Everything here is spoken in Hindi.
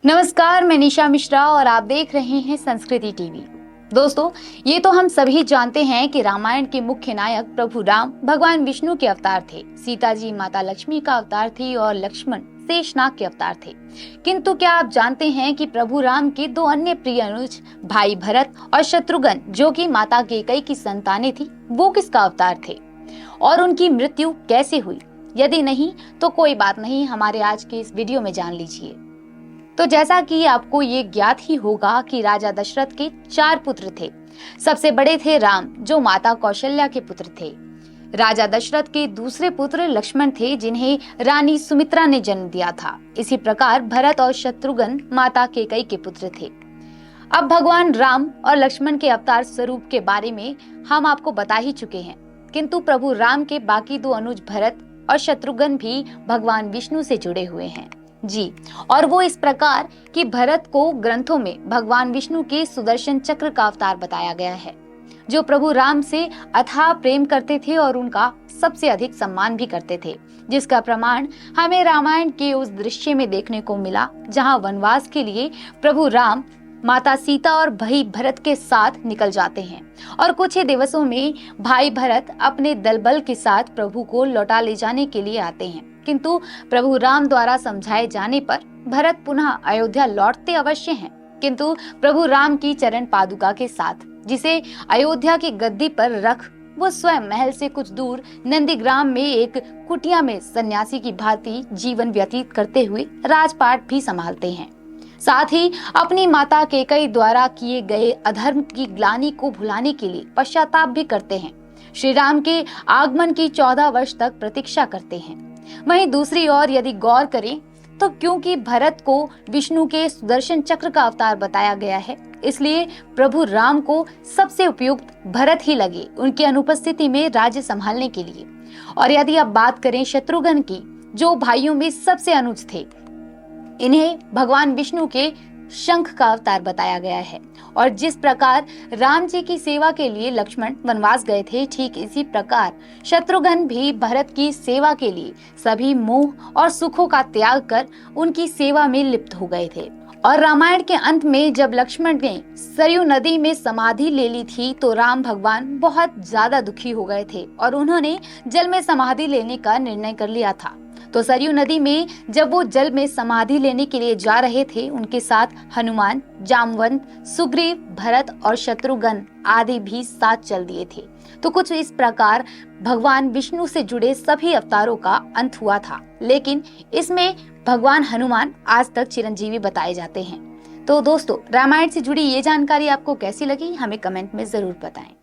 नमस्कार, मैं निशा मिश्रा और आप देख रहे हैं संस्कृति टीवी। दोस्तों, ये तो हम सभी जानते हैं कि रामायण के मुख्य नायक प्रभु राम भगवान विष्णु के अवतार थे। सीता जी माता लक्ष्मी का अवतार थी और लक्ष्मण शेषनाग के अवतार थे। किंतु क्या आप जानते हैं कि प्रभु राम के दो अन्य प्रिय अनुज भाई भरत और शत्रुघ्न, जो कि माता कैकेयी की संतानें थी, वो किसका अवतार थे और उनकी मृत्यु कैसे हुई? यदि नहीं तो कोई बात नहीं, हमारे आज के इस वीडियो में जान लीजिए। तो जैसा कि आपको ये ज्ञात ही होगा कि राजा दशरथ के 4 पुत्र थे। सबसे बड़े थे राम, जो माता कौशल्या के पुत्र थे। राजा दशरथ के दूसरे पुत्र लक्ष्मण थे, जिन्हें रानी सुमित्रा ने जन्म दिया था। इसी प्रकार भरत और शत्रुघ्न माता कैकेयी के पुत्र थे। अब भगवान राम और लक्ष्मण के अवतार स्वरूप के बारे में हम आपको बता ही चुके हैं, किंतु प्रभु राम के बाकी 2 अनुज भरत और शत्रुघ्न भी भगवान विष्णु से जुड़े हुए हैं जी। और वो इस प्रकार कि भरत को ग्रंथों में भगवान विष्णु के सुदर्शन चक्र का अवतार बताया गया है, जो प्रभु राम से अथाह प्रेम करते थे और उनका सबसे अधिक सम्मान भी करते थे, जिसका प्रमाण हमें रामायण के उस दृश्य में देखने को मिला जहां वनवास के लिए प्रभु राम माता सीता और भाई भरत के साथ निकल जाते हैं और कुछ ही दिवसों में भाई भरत अपने दलबल के साथ प्रभु को लौटा ले जाने के लिए आते हैं। किंतु प्रभु राम द्वारा समझाए जाने पर भरत पुनः अयोध्या लौटते अवश्य हैं, किंतु प्रभु राम की चरण पादुका के साथ, जिसे अयोध्या की गद्दी पर रख वो स्वयं महल से कुछ दूर नंदीग्राम में एक कुटिया में सन्यासी की भांति जीवन व्यतीत करते हुए राजपाट भी संभालते हैं। साथ ही अपनी माता कैकेयी द्वारा किए गए अधर्म की ग्लानि को भुलाने के लिए पश्चाताप भी करते हैं। श्री राम के आगमन की 14 वर्ष तक प्रतीक्षा करते हैं। वहीं दूसरी ओर यदि गौर करें तो क्योंकि भरत को विष्णु के सुदर्शन चक्र का अवतार बताया गया है, इसलिए प्रभु राम को सबसे उपयुक्त भरत ही लगे उनकी अनुपस्थिति में राज्य संभालने के लिए। और यदि आप बात करें शत्रुघ्न की, जो भाइयों में सबसे अनुज थे, इन्हें भगवान विष्णु के शंख का अवतार बताया गया है। और जिस प्रकार राम जी की सेवा के लिए लक्ष्मण वनवास गए थे, ठीक इसी प्रकार शत्रुघ्न भी भरत की सेवा के लिए सभी मोह और सुखों का त्याग कर उनकी सेवा में लिप्त हो गए थे। और रामायण के अंत में जब लक्ष्मण ने सरयू नदी में समाधि ले ली थी, तो राम भगवान बहुत ज्यादा दुखी हो गए थे और उन्होंने जल में समाधि लेने का निर्णय कर लिया था। तो सरयू नदी में जब वो जल में समाधि लेने के लिए जा रहे थे, उनके साथ हनुमान, जामवंत, सुग्रीव, भरत और शत्रुघ्न आदि भी साथ चल दिए थे। तो कुछ इस प्रकार भगवान विष्णु से जुड़े सभी अवतारों का अंत हुआ था, लेकिन इसमें भगवान हनुमान आज तक चिरंजीवी बताए जाते हैं। तो दोस्तों, रामायण से जुड़ी ये जानकारी आपको कैसी लगी, हमें कमेंट में जरूर बताएं।